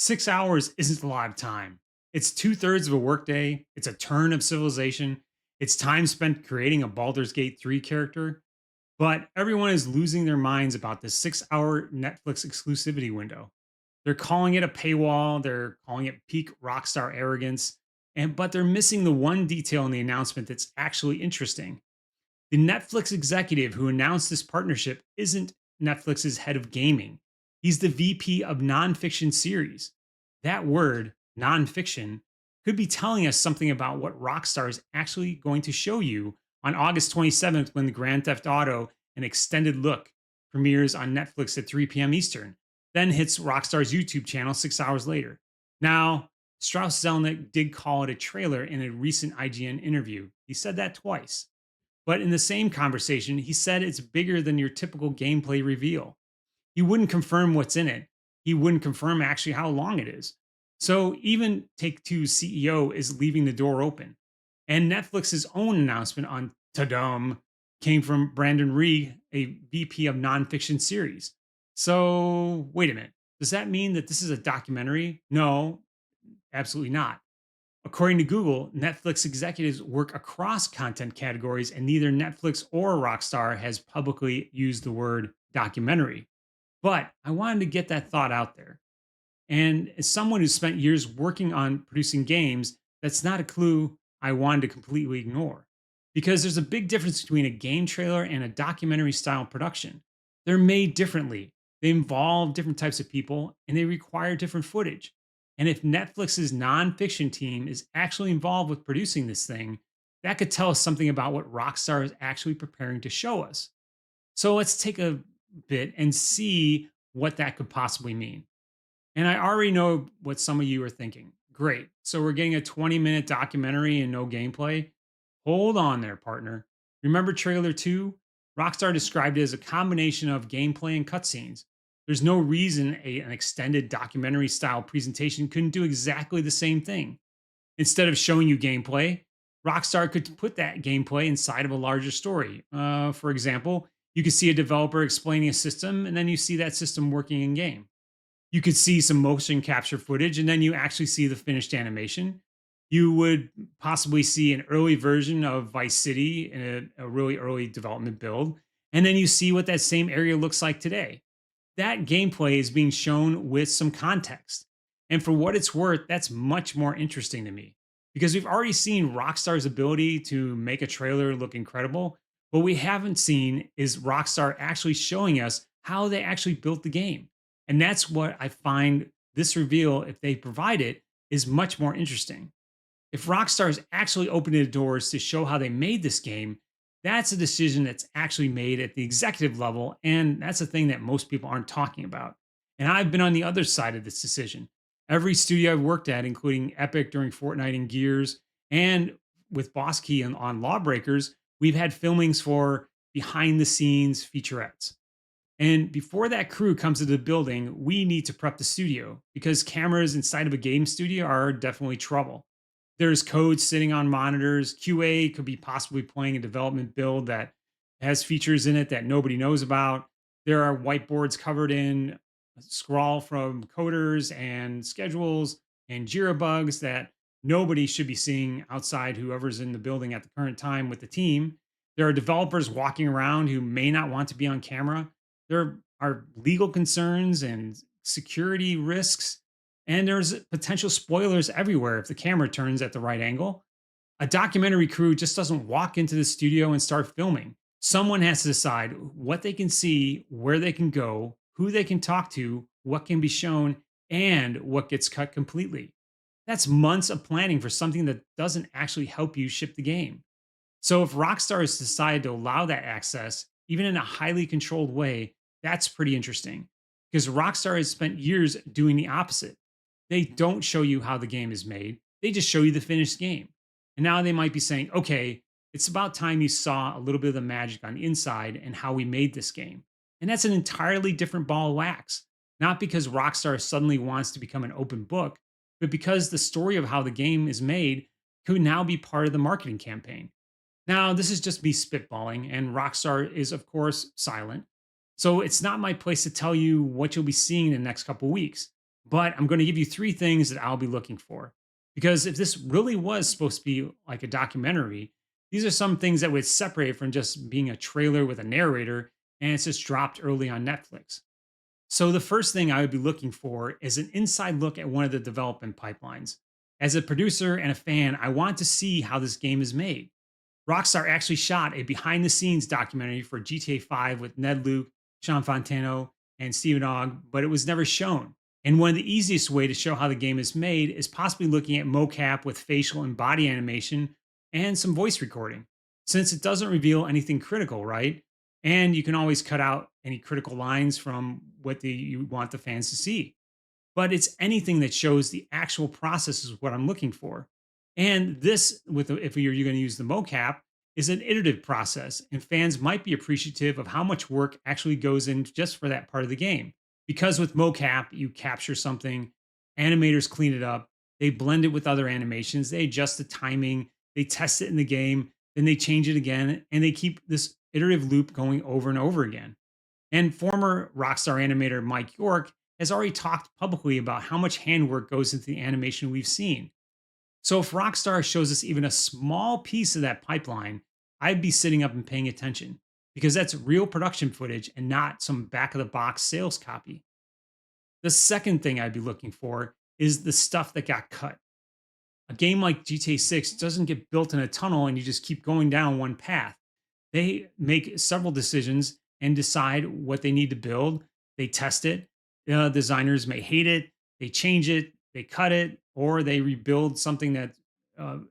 6 hours isn't a lot of time. It's two-thirds of a workday, it's a turn of civilization, it's time spent creating a Baldur's Gate 3 character, but everyone is losing their minds about this 6 hour Netflix exclusivity window. They're calling it a paywall, they're calling it peak rockstar arrogance, but they're missing the one detail in the announcement that's actually interesting. The Netflix executive who announced this partnership isn't Netflix's head of gaming. He's the VP of Nonfiction Series. That word, nonfiction, could be telling us something about what Rockstar is actually going to show you on August 27th when the Grand Theft Auto An Extended Look premieres on Netflix at 3 p.m. Eastern, then hits Rockstar's YouTube channel 6 hours later. Now, Strauss Zelnick did call it a trailer in a recent IGN interview. He said that twice. But in the same conversation, he said it's bigger than your typical gameplay reveal. He wouldn't confirm what's in it. He wouldn't confirm actually how long it is. So even Take Two's CEO is leaving the door open. And Netflix's own announcement on Tadum came from Brandon Ree, a VP of Nonfiction Series. So wait a minute. Does that mean that this is a documentary? No, absolutely not. According to Google, Netflix executives work across content categories, and neither Netflix or Rockstar has publicly used the word documentary. But I wanted to get that thought out there. And as someone who spent years working on producing games, that's not a clue I wanted to completely ignore. Because there's a big difference between a game trailer and a documentary style production. They're made differently, they involve different types of people, and they require different footage. And if Netflix's nonfiction team is actually involved with producing this thing, that could tell us something about what Rockstar is actually preparing to show us. So let's take a bit and see what that could possibly mean. And I already know what some of you are thinking. Great. So we're getting a 20-minute documentary and no gameplay. Hold on there, partner. Remember trailer 2? Rockstar described it as a combination of gameplay and cutscenes. There's no reason an extended documentary style presentation couldn't do exactly the same thing. Instead of showing you gameplay, Rockstar could put that gameplay inside of a larger story. For example, you could see a developer explaining a system, and then you see that system working in game. You could see some motion capture footage, and then you actually see the finished animation. You would possibly see an early version of Vice City in a really early development build, and then you see what that same area looks like today. That gameplay is being shown with some context. And for what it's worth, that's much more interesting to me because we've already seen Rockstar's ability to make a trailer look incredible. What we haven't seen is Rockstar actually showing us how they actually built the game. And that's what I find this reveal, if they provide it, is much more interesting. If Rockstar is actually opening the doors to show how they made this game, that's a decision that's actually made at the executive level. And that's a thing that most people aren't talking about. And I've been on the other side of this decision. Every studio I've worked at, including Epic during Fortnite and Gears, and with Boss Key on Lawbreakers, we've had filmings for behind the scenes featurettes. And before that crew comes to the building, we need to prep the studio because cameras inside of a game studio are definitely trouble. There's code sitting on monitors. QA could be possibly playing a development build that has features in it that nobody knows about. There are whiteboards covered in scrawl from coders and schedules and Jira bugs that nobody should be seeing outside whoever's in the building at the current time with the team. There are developers walking around who may not want to be on camera. There are legal concerns and security risks, and there's potential spoilers everywhere if the camera turns at the right angle. A documentary crew just doesn't walk into the studio and start filming. Someone has to decide what they can see, where they can go, who they can talk to, what can be shown, and what gets cut completely. That's months of planning for something that doesn't actually help you ship the game. So if Rockstar has decided to allow that access, even in a highly controlled way, that's pretty interesting. Because Rockstar has spent years doing the opposite. They don't show you how the game is made, they just show you the finished game. And now they might be saying, okay, it's about time you saw a little bit of the magic on the inside and how we made this game. And that's an entirely different ball of wax. Not because Rockstar suddenly wants to become an open book, but because the story of how the game is made could now be part of the marketing campaign. Now, this is just me spitballing, and Rockstar is, of course, silent. So it's not my place to tell you what you'll be seeing in the next couple weeks. But I'm going to give you three things that I'll be looking for. Because if this really was supposed to be like a documentary, these are some things that would separate it from just being a trailer with a narrator and it's just dropped early on Netflix. So, the first thing I would be looking for is an inside look at one of the development pipelines. As a producer and a fan, I want to see how this game is made. Rockstar actually shot a behind the scenes documentary for GTA 5 with Ned Luke, Sean Fontano, and Stephen Ogg, but it was never shown. And one of the easiest way to show how the game is made is possibly looking at mocap with facial and body animation and some voice recording, since it doesn't reveal anything critical, right? And you can always cut out any critical lines from you want the fans to see, but it's anything that shows the actual process is what I'm looking for. And this, if you're going to use the mocap, is an iterative process, and fans might be appreciative of how much work actually goes in just for that part of the game. Because with mocap, you capture something, animators clean it up, they blend it with other animations, they adjust the timing, they test it in the game, then they change it again, and they keep this iterative loop going over and over again. And former Rockstar animator Mike York has already talked publicly about how much handwork goes into the animation we've seen. So if Rockstar shows us even a small piece of that pipeline, I'd be sitting up and paying attention because that's real production footage and not some back of the box sales copy. The second thing I'd be looking for is the stuff that got cut. A game like GTA 6 doesn't get built in a tunnel and you just keep going down one path. They make several decisions and decide what they need to build. They test it. Designers may hate it, they change it, they cut it, or they rebuild something that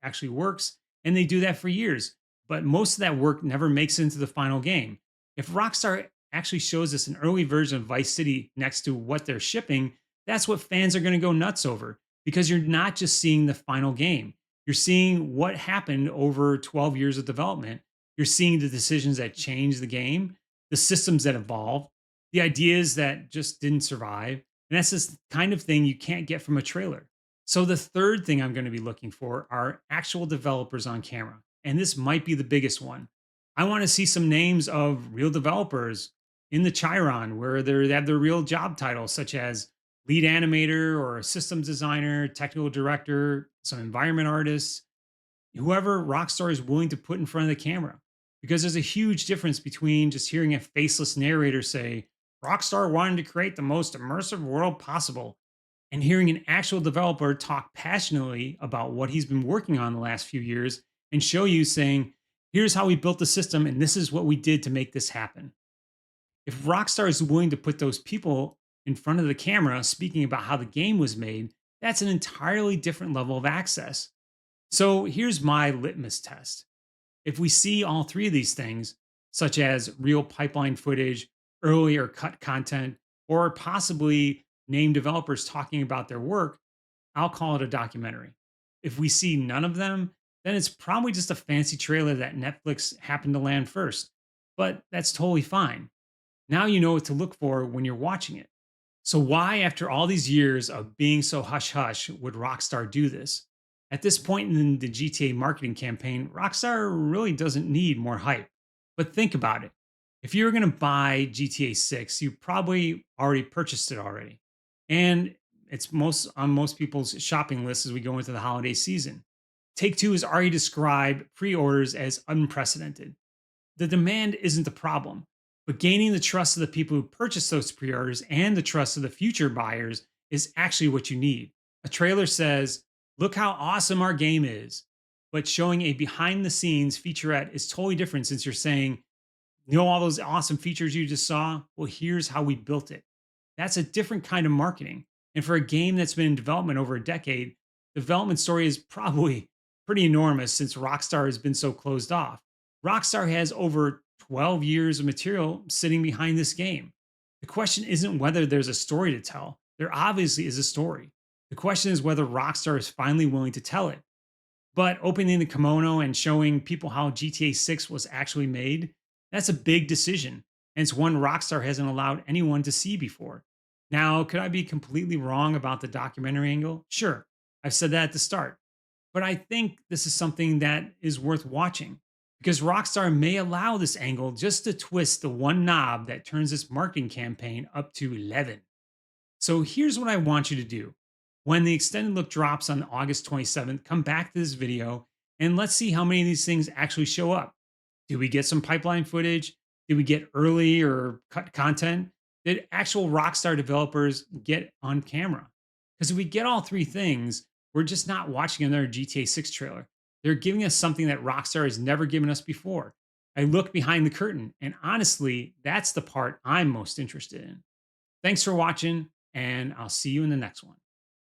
actually works. And they do that for years. But most of that work never makes it into the final game. If Rockstar actually shows us an early version of Vice City next to what they're shipping, that's what fans are going to go nuts over because you're not just seeing the final game. You're seeing what happened over 12 years of development. You're seeing the decisions that changed the game, the systems that evolved, the ideas that just didn't survive. And that's this kind of thing you can't get from a trailer. So the third thing I'm going to be looking for are actual developers on camera. And this might be the biggest one. I want to see some names of real developers in the Chiron where they have their real job titles, such as lead animator or systems designer, technical director, some environment artists, whoever Rockstar is willing to put in front of the camera. Because there's a huge difference between just hearing a faceless narrator say, Rockstar wanted to create the most immersive world possible, and hearing an actual developer talk passionately about what he's been working on the last few years and show you saying, here's how we built the system and this is what we did to make this happen. If Rockstar is willing to put those people in front of the camera speaking about how the game was made, that's an entirely different level of access. So here's my litmus test. If we see all three of these things, such as real pipeline footage, early or cut content, or possibly named developers talking about their work, I'll call it a documentary. If we see none of them, then it's probably just a fancy trailer that Netflix happened to land first. But that's totally fine. Now you know what to look for when you're watching it. So, why, after all these years of being so hush hush, would Rockstar do this? At this point in the GTA marketing campaign, Rockstar really doesn't need more hype. But think about it. If you were going to buy GTA 6, you probably already purchased it already. And it's most on most people's shopping list as we go into the holiday season. Take Two has already described pre orders as unprecedented. The demand isn't the problem, but gaining the trust of the people who purchase those pre orders and the trust of the future buyers is actually what you need. A trailer says, look how awesome our game is. But showing a behind the scenes featurette is totally different since you're saying, you know, all those awesome features you just saw? Well, here's how we built it. That's a different kind of marketing. And for a game that's been in development over a decade, the development story is probably pretty enormous since Rockstar has been so closed off. Rockstar has over 12 years of material sitting behind this game. The question isn't whether there's a story to tell. There obviously is a story. The question is whether Rockstar is finally willing to tell it. But opening the kimono and showing people how GTA 6 was actually made, that's a big decision. And it's one Rockstar hasn't allowed anyone to see before. Now, could I be completely wrong about the documentary angle? Sure. I've said that at the start. But I think this is something that is worth watching because Rockstar may allow this angle just to twist the one knob that turns this marketing campaign up to 11. So here's what I want you to do. When the extended look drops on August 27th, come back to this video and let's see how many of these things actually show up. Did we get some pipeline footage? Did we get early or cut content? Did actual Rockstar developers get on camera? Because if we get all three things, we're just not watching another GTA 6 trailer. They're giving us something that Rockstar has never given us before. I look behind the curtain, and honestly, that's the part I'm most interested in. Thanks for watching, and I'll see you in the next one.